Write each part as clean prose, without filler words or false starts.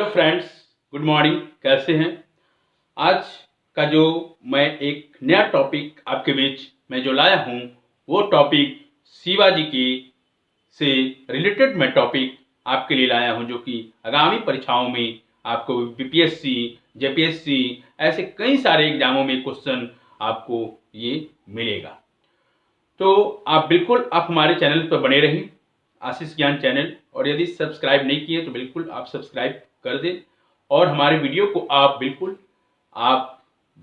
Hello friends, good morning. कैसे हैं? आज का जो मैं एक नया टॉपिक आपके बीच में जो लाया हूं, वो टॉपिक शिवाजी की से रिलेटेड मैं टॉपिक आपके लिए लाया हूं, जो कि आगामी परीक्षाओं में आपको बीपीएससी, जेपीएससी ऐसे कई सारे एग्जामों में क्वेश्चन आपको ये मिलेगा। तो आप हमारे चैनल पर बने रहें, आशीष ज्ञान चैनल, और यदि सब्सक्राइब नहीं किए तो बिल्कुल आप सब्सक्राइब कर दें और हमारे वीडियो को आप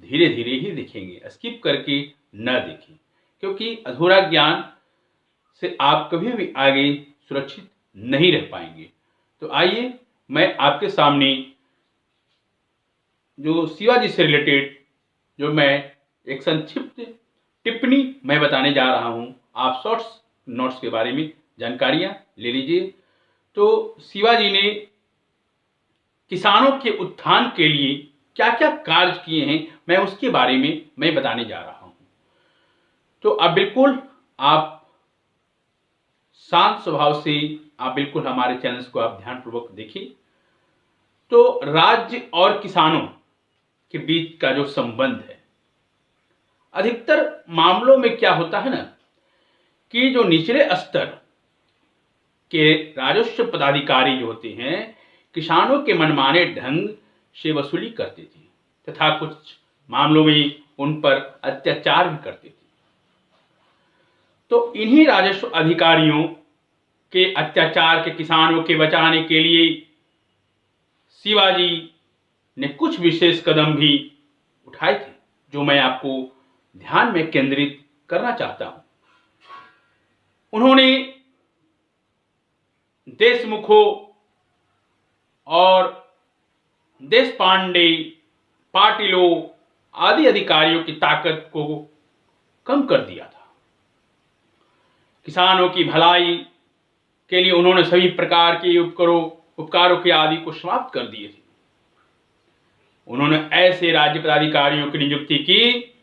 धीरे धीरे ही देखेंगे, स्किप करके न देखें, क्योंकि अधूरा ज्ञान से आप कभी भी आगे सुरक्षित नहीं रह पाएंगे। तो आइए मैं आपके सामने जो शिवाजी से रिलेटेड जो मैं एक संक्षिप्त टिप्पणी मैं बताने जा रहा हूं, आप शॉर्ट्स नोट्स के बारे में जानकारियां ले लीजिए। तो शिवाजी ने किसानों के उत्थान के लिए क्या क्या कार्य किए हैं, मैं उसके बारे में मैं बताने जा रहा हूं। तो आप शांत स्वभाव से आप बिल्कुल हमारे चैनल्स को आप ध्यानपूर्वक देखिए। तो राज्य और किसानों के बीच का जो संबंध है, अधिकतर मामलों में क्या होता है ना, कि जो निचले स्तर के राजस्व पदाधिकारी जो होते हैं, किसानों के मनमाने ढंग से वसूली करते थे तथा कुछ मामलों में उन पर अत्याचार भी करते थे। तो इन्हीं राजस्व अधिकारियों के अत्याचार के किसानों के बचाने के लिए शिवाजी ने कुछ विशेष कदम भी उठाए थे, जो मैं आपको ध्यान में केंद्रित करना चाहता हूं। उन्होंने देशमुखों और देशपांडे, पाटिलों आदि अधिकारियों की ताकत को कम कर दिया था। किसानों की भलाई के लिए उन्होंने सभी प्रकार के उपकारों के आदि को समाप्त कर दिए थे। उन्होंने ऐसे राज्य पदाधिकारियों की नियुक्ति की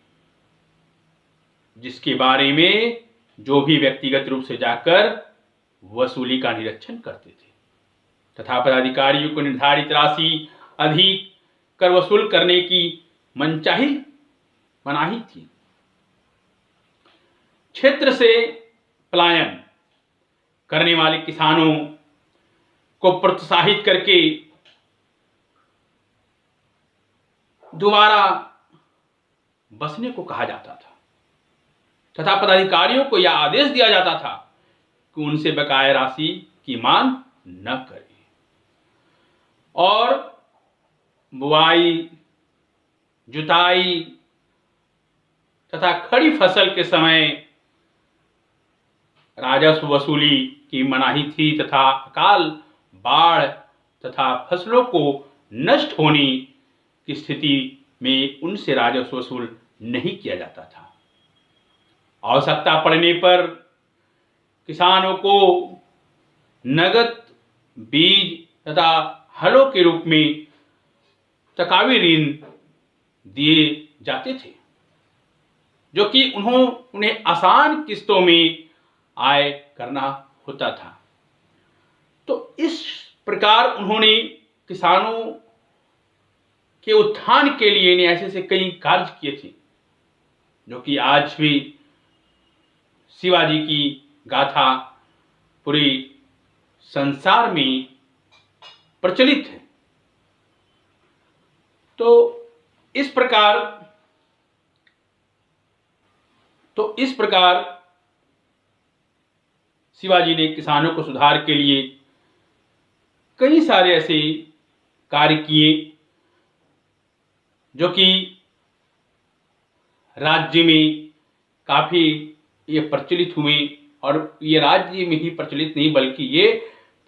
जिसके बारे में जो भी व्यक्तिगत रूप से जाकर वसूली का निरीक्षण करते थे तथा पदाधिकारियों को निर्धारित राशि अधिक कर वसूल करने की मनचाही मनाही थी। क्षेत्र से पलायन करने वाले किसानों को प्रोत्साहित करके दोबारा बसने को कहा जाता था तथा पदाधिकारियों को यह आदेश दिया जाता था कि उनसे बकाया राशि की मांग न करें। और बुआई, जुताई तथा खड़ी फसल के समय राजस्व वसूली की मनाही थी तथा अकाल, बाढ़ तथा फसलों को नष्ट होने की स्थिति में उनसे राजस्व वसूल नहीं किया जाता था। आवश्यकता पड़ने पर किसानों को नगद बीज तथा हलों के रूप में तकावी ऋण दिए जाते थे, जो कि उन्हें आसान किस्तों में आय करना होता था। तो इस प्रकार उन्होंने किसानों के उत्थान के लिए ऐसे कई कार्य किए थे, जो कि आज भी शिवाजी की गाथा पूरे संसार में प्रचलित है। तो इस प्रकार शिवाजी ने किसानों को सुधार के लिए कई सारे ऐसे कार्य किए, जो कि राज्य में काफी ये प्रचलित हुए। और ये राज्य में ही प्रचलित नहीं, बल्कि ये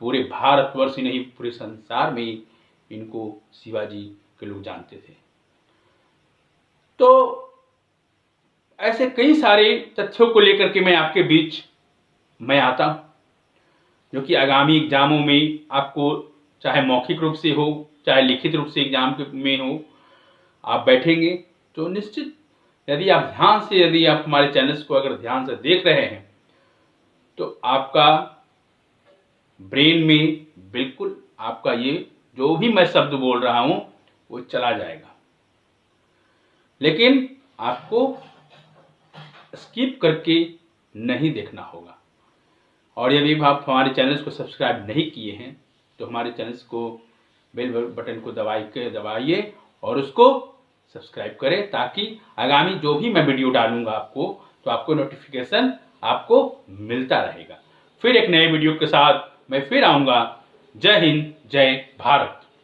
पूरे भारतवर्ष ही नहीं, पूरे संसार में इनको शिवाजी के लोग जानते थे। तो ऐसे कई सारे तथ्यों को लेकर के मैं आपके बीच में आता हूं, जो कि आगामी एग्जामों में आपको चाहे मौखिक रूप से हो चाहे लिखित रूप से एग्जाम में हो, आप बैठेंगे तो निश्चित यदि आप हमारे चैनल्स को अगर ध्यान से देख रहे हैं, तो आपका ब्रेन में बिल्कुल आपका ये जो भी मैं शब्द बोल रहा हूं वो चला जाएगा, लेकिन आपको स्किप करके नहीं देखना होगा। और यदि आप हमारे चैनल्स को सब्सक्राइब नहीं किए हैं तो हमारे चैनल्स को बेल बटन को दबाइए और उसको सब्सक्राइब करें, ताकि आगामी जो भी मैं वीडियो डालूंगा तो आपको नोटिफिकेशन आपको मिलता रहेगा। फिर एक नए वीडियो के साथ मैं फिर आऊँगा। जय हिंद, जय भारत।